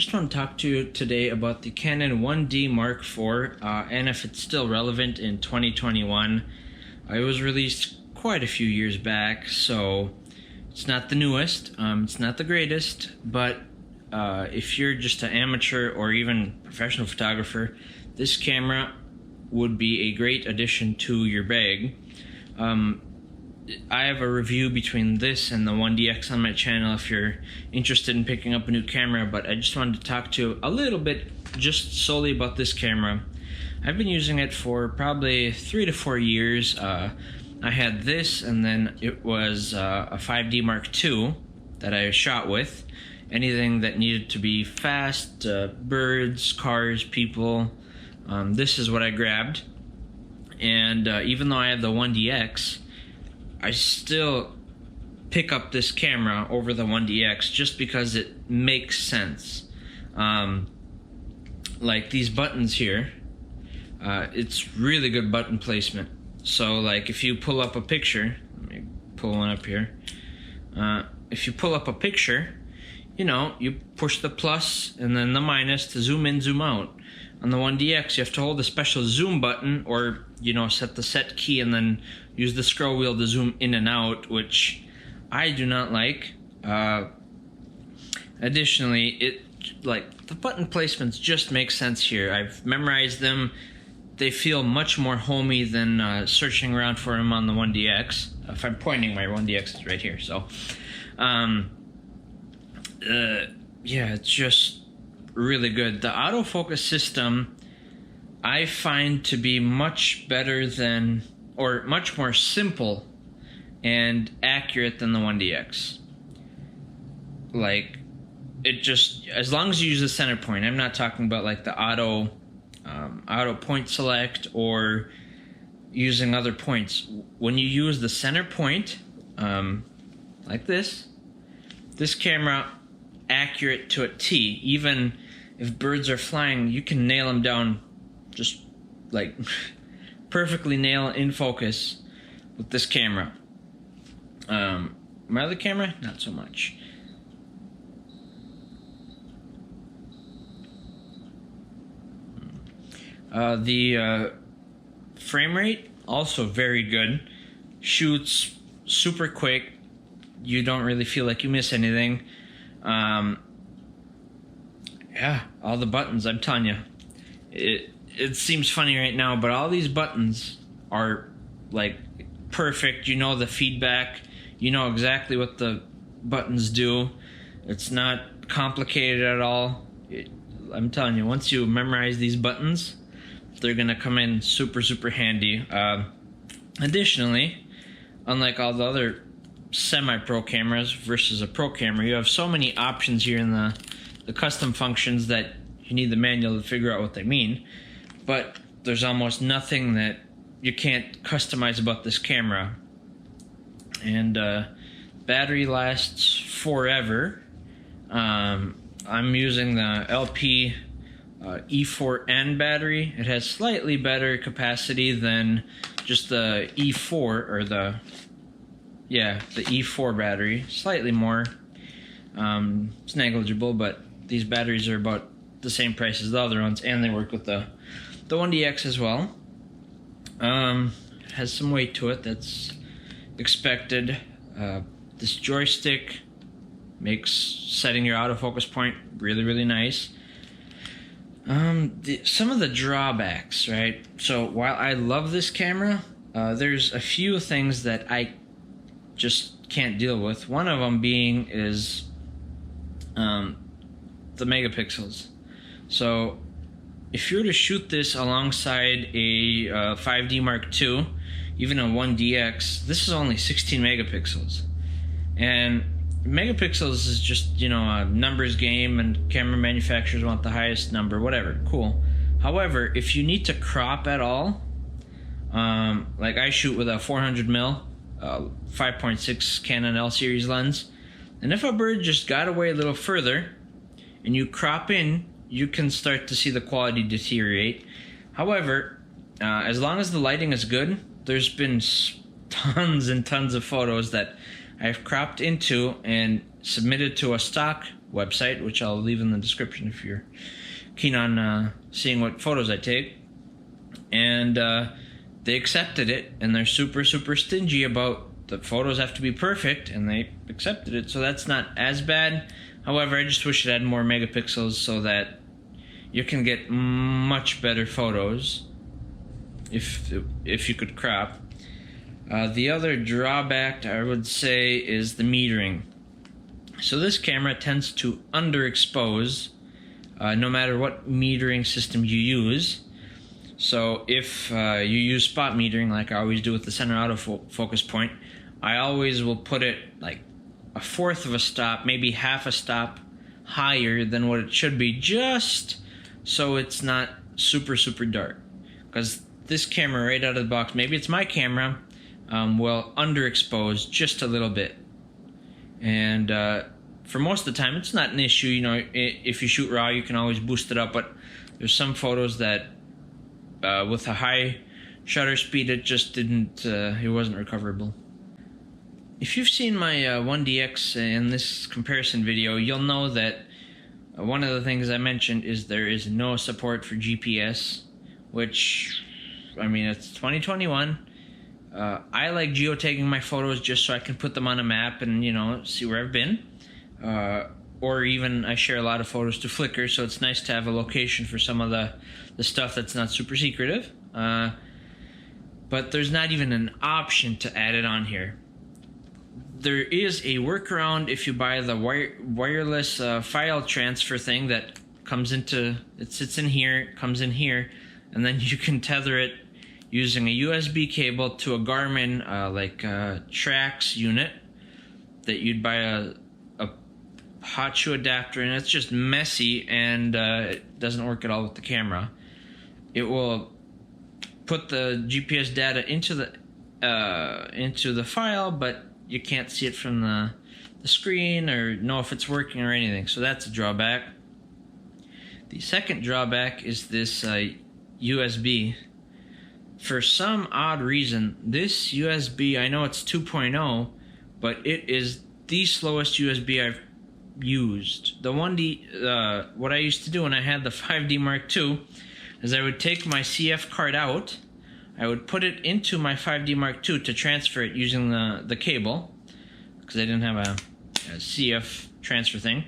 just want to talk to you today about the Canon 1D Mark IV and if it's still relevant in 2021. It was released quite a few years back, so it's not the newest, it's not the greatest, but if you're just an amateur or even professional photographer, this camera would be a great addition to your bag. I have a review between this and the 1DX on my channel if you're interested in picking up a new camera, but I just wanted to talk to you a little bit just solely about this camera. I've been using it for probably 3 to 4 years. I had this, and then it was a 5D Mark II that I shot with. Anything that needed to be fast, birds, cars, people, this is what I grabbed. And even though I have the 1DX, I still pick up this camera over the 1DX just because it makes sense. Like these buttons here, it's really good button placement. So like if you pull up a picture, let me pull one up here. If you pull up a picture, you know, you push the plus and then the minus to zoom in, zoom out. On the 1DX, you have to hold a special zoom button or, you know, set the set key and then use the scroll wheel to zoom in and out, which I do not like. Additionally, the button placements just make sense here. I've memorized them. They feel much more homey than searching around for them on the 1DX. If I'm pointing, my 1DX is right here. So, yeah, it's just really good. The autofocus system I find to be much better than, or much more simple and accurate than the 1DX. Like, it just, as long as you use the center point, I'm not talking about like the auto point select or using other points. When you use the center point, like this camera, accurate to a T. Even if birds are flying, you can nail them down, just like perfectly nail in focus with this camera. My other camera, not so much. The frame rate, also very good. Shoots super quick. You don't really feel like you miss anything. Yeah, all the buttons, I'm telling you. It seems funny right now, but all these buttons are like perfect. You know the feedback. You know exactly what the buttons do. It's not complicated at all. I'm telling you, once you memorize these buttons, they're gonna come in super, super handy. Additionally, unlike all the other semi-pro cameras versus a pro camera, you have so many options here in the custom functions that you need the manual to figure out what they mean. But there's almost nothing that you can't customize about this camera. And battery lasts forever. I'm using the LP E4N battery. It has slightly better capacity than just the E4 or the E4 battery. Slightly more. It's negligible, but these batteries are about the same price as the other ones, and they work with the 1DX as well. Has some weight to it, that's expected. This joystick makes setting your autofocus point really, really nice. Some of the drawbacks, right? So while I love this camera, there's a few things that I just can't deal with. One of them being is the megapixels. So if you were to shoot this alongside a 5D Mark II, even a 1DX, this is only 16 megapixels. And megapixels is just, you know, a numbers game, and camera manufacturers want the highest number, whatever, cool. However, if you need to crop at all, like I shoot with a 400mm 5.6 Canon L series lens, and if a bird just got away a little further and you crop in, you can start to see the quality deteriorate. However, as long as the lighting is good, there's been tons and tons of photos that I've cropped into and submitted to a stock website, which I'll leave in the description if you're keen on seeing what photos I take. And they accepted it, and they're super stingy about the photos have to be perfect, and they accepted it, so that's not as bad. However, I just wish it had more megapixels so that you can get much better photos if you could crop. The other drawback I would say is the metering. So this camera tends to underexpose no matter what metering system you use. So if you use spot metering like I always do with the center autofocus point, I always will put it like a fourth of a stop, maybe half a stop higher than what it should be, just so it's not super dark. Because this camera right out of the box, maybe it's my camera, will underexpose just a little bit. And for most of the time, it's not an issue. You know, if you shoot RAW, you can always boost it up. But there's some photos that, with a high shutter speed, it just didn't. It wasn't recoverable. If you've seen my 1DX in this comparison video, you'll know that one of the things I mentioned is there is no support for GPS, which, I mean, it's 2021. I like geotagging my photos just so I can put them on a map and, you know, see where I've been. Or even I share a lot of photos to Flickr, so it's nice to have a location for some of the stuff that's not super secretive. But there's not even an option to add it on here. There is a workaround if you buy the wireless file transfer thing that comes into, it sits in here, comes in here, and then you can tether it using a USB cable to a Garmin Trax unit that you'd buy a hot shoe adapter, and it's just messy and it doesn't work at all with the camera. It will put the GPS data into the file, but you can't see it from the screen or know if it's working or anything, so that's a drawback. The second drawback is this USB. For some odd reason, this USB, I know it's 2.0, but it is the slowest USB I've used. The 1D, what I used to do when I had the 5D Mark II is I would take my CF card out, I would put it into my 5D Mark II to transfer it using the cable, because I didn't have a CF transfer thing,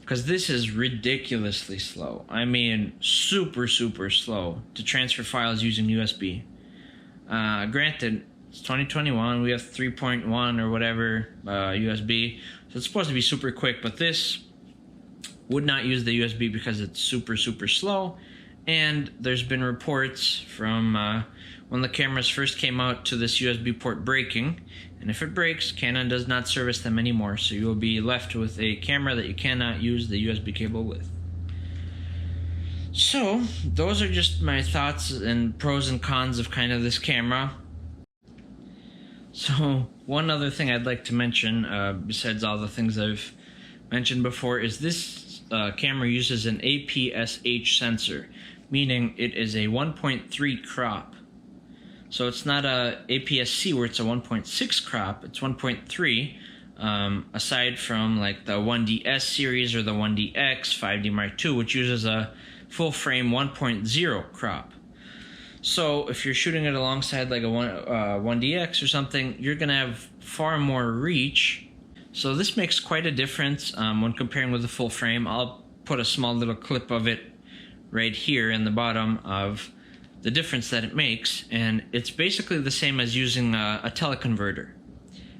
because this is ridiculously slow. I mean, super slow to transfer files using USB. Granted, it's 2021, we have 3.1 or whatever USB, so it's supposed to be super quick, but this would not use the USB because it's super slow. And there's been reports from when the cameras first came out to this USB port breaking, and if it breaks, Canon does not service them anymore, so you will be left with a camera that you cannot use the USB cable with. So those are just my thoughts and pros and cons of kind of this camera. So one other thing I'd like to mention, besides all the things I've mentioned before, is this camera uses an APS-H sensor, meaning it is a 1.3 crop. So it's not a APS-C where it's a 1.6 crop, it's 1.3, aside from like the 1DS series or the 1DX 5D Mark II, which uses a full frame 1.0 crop. So if you're shooting it alongside like a 1DX or something, you're going to have far more reach. So this makes quite a difference when comparing with the full frame. I'll put a small little clip of it right here in the bottom of the difference that it makes, and it's basically the same as using a teleconverter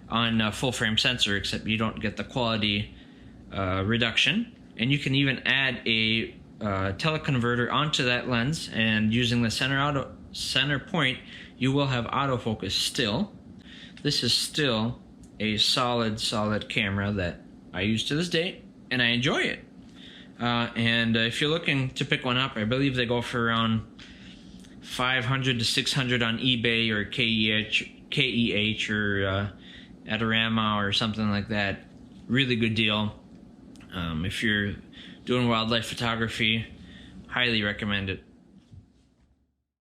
on a full frame sensor, except you don't get the quality reduction, and you can even add a teleconverter onto that lens, and using the center point you will have autofocus still. This is still a solid camera that I use to this day, and I enjoy it. And if you're looking to pick one up, I believe they go for around $500 to $600 on eBay or KEH or Adorama or something like that. Really good deal. If you're doing wildlife photography, highly recommend it.